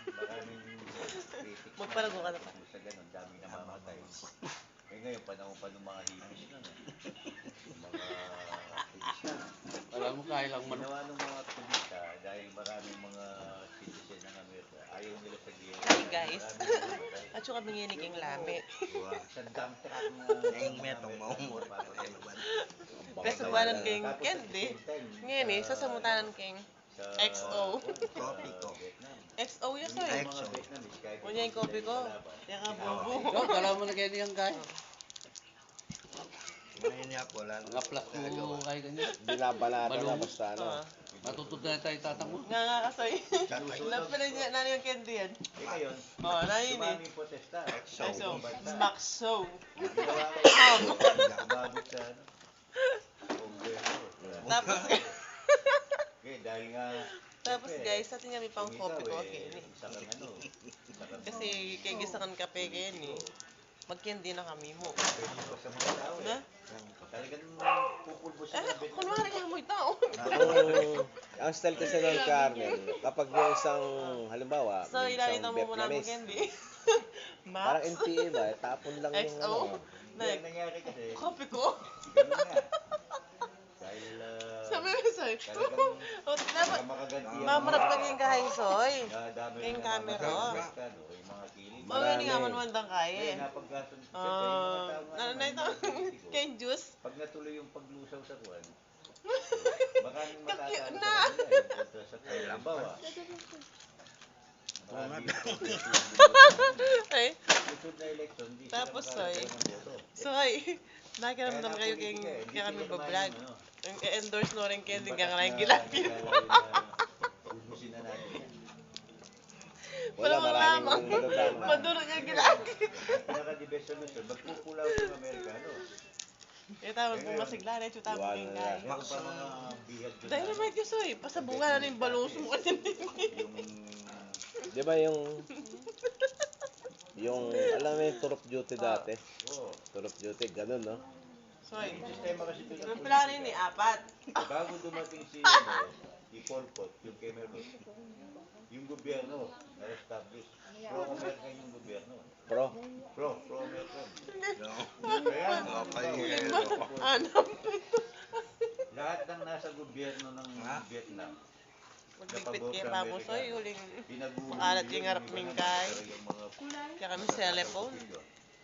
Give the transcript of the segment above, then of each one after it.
Maraming critics Magpalago ka na pa. sa ganun, daming namamatay. Eh ngayon, panahon pa ng mga hippies nun eh. Yung mga aktivista. Alam mo, kaya lang manok. Ginawa ng mga aktivista dahil maraming mga citizen ng Amerika. Ayaw nila sa giyera. Hi guys. At saka bingin ni King Lame. Sa dump truck na... Yung metong maumur pa ko rin naman. Kasabuanan King Candy. Ngayon eh, sasamutanan King XO. Coffee ko. XO yun soy. XO. Kunya yung kopi ko. Yan ka bubu. Ikaw, kala mo na kayo niyang kaya. Ngayon niya po lang. Mga plak mo kaya ganyan. Binabalata na basta ano. Matutod na tayo tatang mo. Nga nga ka soy. Lapinan niya na yung candy yan. Eh ngayon, Oo, nahin eh. sumaming protesta. XO. Maxo. Ginawa kayo. Umabot sa ano. Kongreso. Tapos Okay, dahil nga... Tapos guys, natin kami pang kopi ko eh, Kenny. isa kang ano. Isa kang Kasi kay gisakan kape Kenny. Mag-candy na kami mo. pwede sa mga tao Na? eh. Talagang pupulbos na Kunwari ka mo'y tao. Ang style kasi ng Carmel, kapag yung isang, halimbawa, So, may ilalita isang mo muna mo Vietnamese, candy. parang Max. NPA ba, tapon lang yung XO. ano. Hindi, ang nangyari kasi, Kopi ko. ganun nga. Dahil, Sabi mo soy. talagang O, dapat makaganti ang mamarap ka yung kahay soy. dami Yung rin camera. Amerikano, yung mga kilig. O, yun nga man mandang kaya Kaya eh. napagkasun, Ano na ito? Cane juice? pag natuloy yung paglusaw sa kuwan, baka nang matatalo Kakit sa na. kanila yung punta sa kuwan. Halimbawa, marami Ay, susunod na election, di sila Tapos, makakakuha ng boto. soy. Nakiramdam kayo kay Hindi kaya kami sila ba-vlog. naman yung, ano, Endorse no rin candy yung ka nga batas lang na gilagid. nilalay na ubusin na natin yan. Wala, Wala maraming lamang. madadama. Maduro niya gilagid. Ang pinaka-the-best solution, magpupulaw yung Amerikano. Eh, tawag po masigla na yung tamo Iwanan kay na. guy. Meron pa mga bihag doon. Dynamite yun, soy. Pasabungan na yung balong mo kasi Yung... Di ba yung, alam mo yung Turop Duty dati? Oo. Turop Duty, ganun, no? Soy. Yung sistema kasi doon ng Yung plano ni apat. bago dumating si Pol Pot, yung Cameron, yung gobyerno na-establish. Pro-American yung gobyerno. Pro. Pro-American. No. Kaya, Anam. lahat ng nasa gobyerno ng Vietnam, Magbigpit kayo pa mo, soy. Huling pinagulo makalat yung harap ming kay. yung mga Kaya kami cellphone.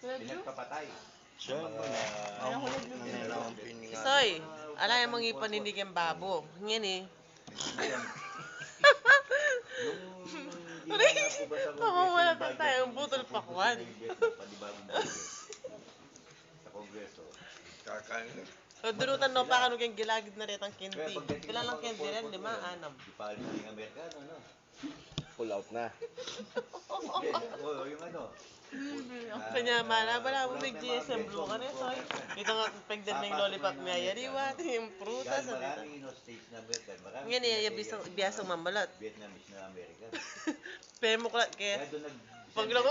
pinagpapatay. Sure mo na. Ang nila ang piningan. Soy, alam yung mga ipaninig yung babo. Ngayon eh. Nung hindi na napubasa ng Mamawala Vietnam, pa tayo, butol isang pakwan. pulbusin na yung Vietnam, panibagong budget sa Kongreso. Kakain. So, durutan no pa kanu kayong gilagid na rin ang Kaya candy. pagdating Pila ng lang mga candy rin? Pol Pot 5, yan, 6. Di pa yung Amerikano, no? Pull out na. Hindi, oo, yung ano. Kanya mana wala mo may GSM blue ka rin, soy. Dito nga pagdan ng lollipop niya, yariwa, yung prutas. Dahil maraming states na American, maraming Ngayon eh, biyasang mambalat. Vietnamese na American. Pero mo kaya Kaya doon Paglago.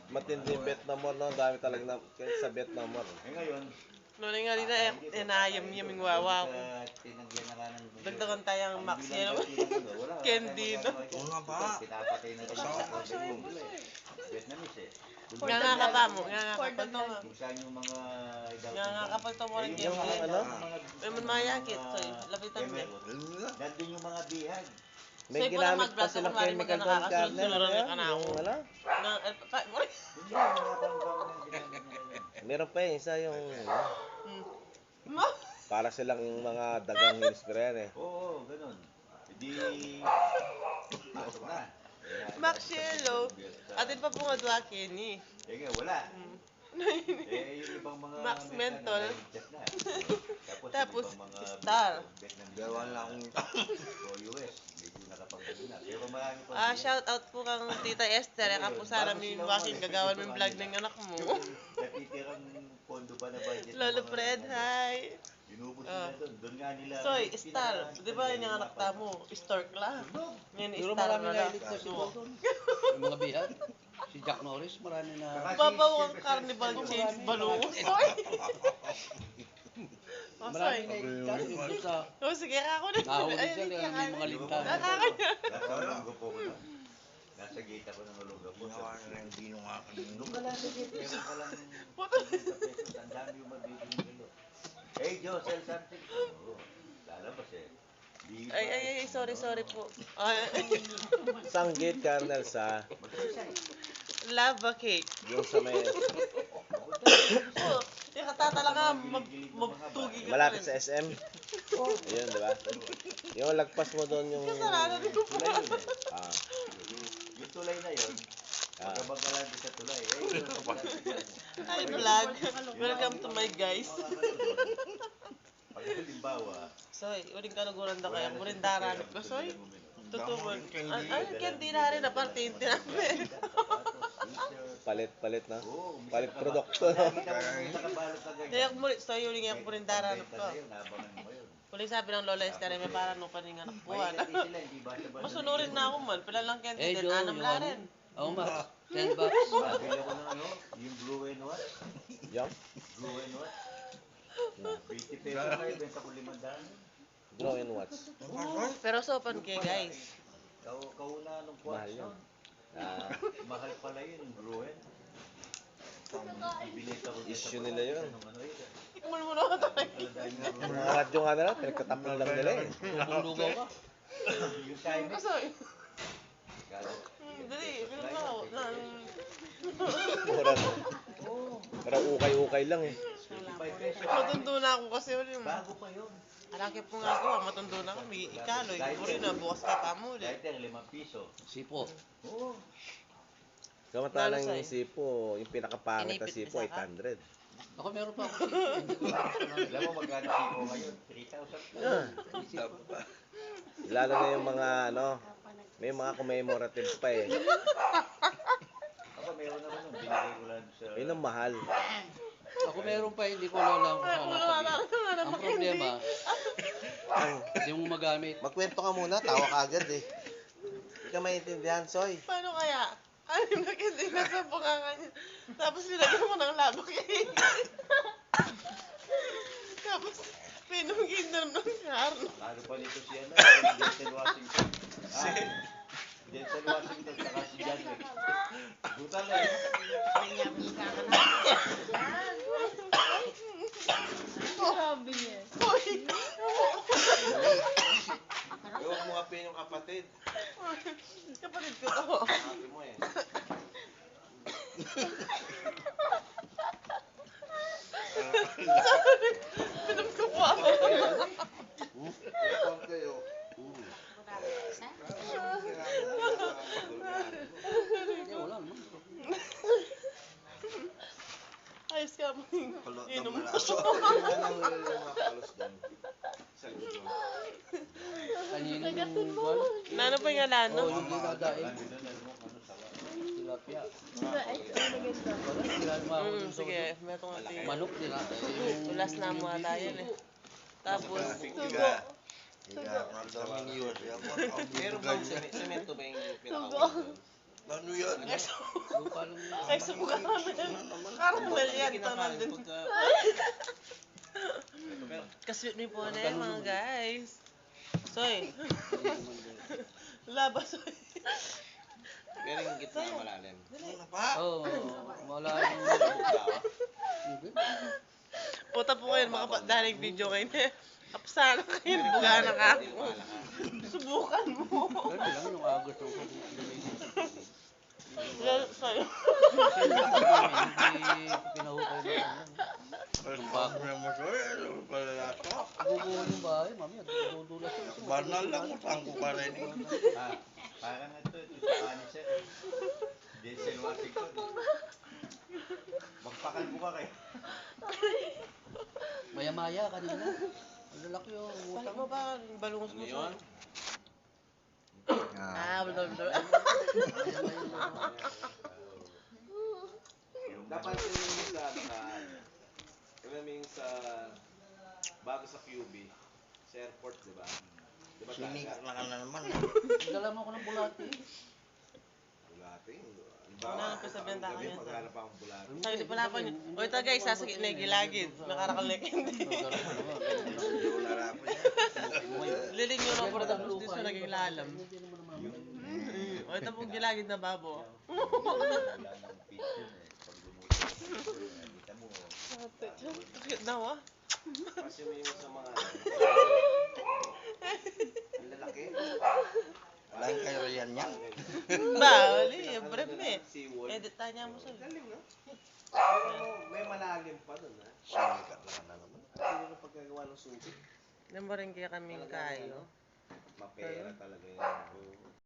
Matindi yung Vietnam War, no? Dami talaga na, sa Vietnam War. Eh ngayon, Noon nga rin na inayam niya ming wawa ko. tinagyan na nga ng Dagdagan tayang Ang max bilang yellow. kasi ng ano, wala ka Candy, tayong no? magagawa. Oo nga ba? Pinapatay na rin Kasama sa ko sa iyo. Vietnamese eh. Nga nga ka pa mo, nga nga kapal to nga. Kung saan yung mga Nga nga kapal to mo rin Yung candy. ano? May man mayakit, soy. Lapitan niya. Nandun yung mga bihag. May Say, ginamit pala pa mag-blast silang ako, chemical kunwari doon, magka Carmel. nakasunod-sunod Ano ka na yan? ako. Yung ano? Na, Hindi, mga pang-pang ng ginagawa nila. Meron pa yun, isa yung, Ma? para silang yung mga dagang hilisper yan eh. Oo, ganun. Hindi, pasok na. Max Yellow. Atin pa po nga duwa Kenny. Eh nga, wala. Eh, yung ibang mga Max Amerikano, Menthol. nailigtas na. Tapos, yung ibang mga Star. Vietnamese Gawa lang o US, medyo nakapagpagod na. Pero marami pa. Ah, shout out po kang Tita Esther. Eka po sana may waking gagawan mo yung vlog ng anak mo. Natitirang pondo pa na budget. ng Lolo mga Fred, ano. hi. Binubos nila doon. Doon nga nila. Soy, Star. Di ba yung anak mo? Stork lang. Yan, Pero Star marami na na lang. iligtas si Bolton. Yung mga bihag. Si Jack Norris, marami na. Babaw ang carnival change balloon. Soy. Oh, Maraming soy. nailigtas dito sa Oh, sige, ako na. nahuli Ay, siya, hindi may ka mga ligtas. Nakaka niya. Nasa ulunggo po ko na. Nasa gita ko ng ulunggo po. Ginawa na ng dino nga kanina. Doon ka lang sa gate. Meron ka lang Puto. 50 pesos. Ang dami yung mabibili nilo. Hey, Joe, sell something. Oo. Lalabas eh. Di ba? Ay, sorry po. Ay, Isang gate kernel sa Mag-isa eh. lava cake. yung sa may Oh, yung katata lang nga, magtugi ka malapit pa sa rin. SM. Ayun, di ba? Yung lagpas mo doon yung Kasalanan ko pa. Tulay yun eh. ah, Yung tulay na yun, magkabag ka lang sa tulay. Eh, yun, Hi, vlog. Welcome to my guys. Pag halimbawa, Soy, uling ka naguranda kaya. Murin daranap ka, Soy. Totoo. Ano, candy na rin. Aparte, yung tinamin. palit na. Oo, Palit produkto, no? Kaya ako mulit, Soy, uling ako murin daranap ko. Nabangan mo yun. Uling sabi ng Lola Esther, may parang nung paninga nakpuan. Mahirap din sila, hindi basta-basta Masunurin na ako man. Pila lang candy Eh, din. Joe, Anam yung la ano? rin. How much? 10 bucks. Nabili ako ng ano, yung blue and what? Yung Blue and what? 20 pesos kayo, benta ko 500. draw and watch. Pero sopan kayo, guys. Kauna nung Mahal quartz yun. nun. Ah, Mahal pala yun, yung blue and. Binenta ko dyan sa issue nila yun. Nung ano yun. Tikman mo na ako tayo. Aladaan yung Yung mga radyo nga nila, pinagtatap na lang nila eh. Lugaw ka. Yung timing. Soy, Kala. dali. Pinom na ako. Mura na. Pero ukay-ukay lang eh. 25 pesos. Matundo na ako kasi ulit. Bago pa yun. Alaki po nga ako, matundo na ako. May ikaloy. Puri na, bukas ka pa mo ulit. Dahil 5 piso. Sipo. Oo. Samantalang Lalo yung sa'yo. sipo, yung pinakapangit na Inipit sipo, isa ka? 800. Ako meron pa ako sipo. Hindi ko alam. Alam mo magkano sipo ngayon? 3,000. Ah, lalo na yung mga ano, may mga commemorative pa eh. Ako meron naman nung binigay ko lang sa... Yun ang mahal. Ako meron pa, hindi ko alam kung saan nakabi. Ang problema, hindi mo magamit. Magkwento ka muna, tawa ka agad eh. Hindi ka maintindihan, Soy. Paano kaya? Anim na candy na sa bungangan niya. Tapos nilagyan mo ng labo cake. Tapos, pinumigin na ng karno. Ano pa nito si ano? Denzel Washington. Denzel Washington saka si John Wick. Butal eh. Grabe niya. Hoy! Huwag mo kapin yung kapatid. Kapatid ko to. Sabi mo eh. Pinom ko pa. Huwag kayo. Hindi, wala naman. Ayos ka mo. Inom mo. Kanina yung buwan. Nano pa yung alano? Oo, yung dinadain. Ano na ano, ano sawa. Tilapia. Diba, ay, maganda. Wala, sila yung mga Sige, meron nga tingin. Manok nila. Yung Tulas na mo ata yun eh. Tapos, Sugo. Pero bang semento ba yung Sugo. Ano yan? lupa lang yun. ay sa caramel. Caramel yan. Ito nandun. Kasweet me po na yan mga guys. Soy. Laba, Soy. Pero yung gitna malalim. Oo, wala yung... Hindi. Puta po kayo makapadaling video kayo na. Apsana kayo. Buga na ka. Subukan mo. Ganun lang yung agos ng Lalo sa'yo. Kasi hindi pinahukay na ano. Yung bago na mo siya, ano pala lasa? Guguho yung bahay, mami. Dudulas yun. Banal lang mo, tangko ka rin. Ah, parang ito sa Punisher. Denzel Washington. Magpakalbo ka kayo. Maya-maya kanina. Ang lalaki yung Balik utang. mo ba? Balungos mo Soy. Wala. Dapat yung sa nakaan. Yung sa bago sa QB, sa airport, di ba? Di ba Sinig na ka na naman. Dala mo ako ng bulati. Wala dating. Wala nang pasabihan tayo gabi, yan, maghanap akong bulati. Sabi di pala ako niya. O ito guys, sasakit na gilagid. Nakarakal na hindi. Wala na ako niya. Liling yun ako tapos di siya naging lalam. O ito pong gilagid na babo. Wala nang picture eh. Pag lumutin, kita mo. Cute daw ah. Kasi mo yung sa mga... Ang lalaki. Walang kayo yan yan. Bali, breme. Seawall. Edit tayo niya mo sa. Galing, no? Pero may malalim pa dun, ha? Sinikat lang na naman. At hindi na pagkagawa ng susi. Nang mo rin kaya kaming kayo. Mapera talaga yan.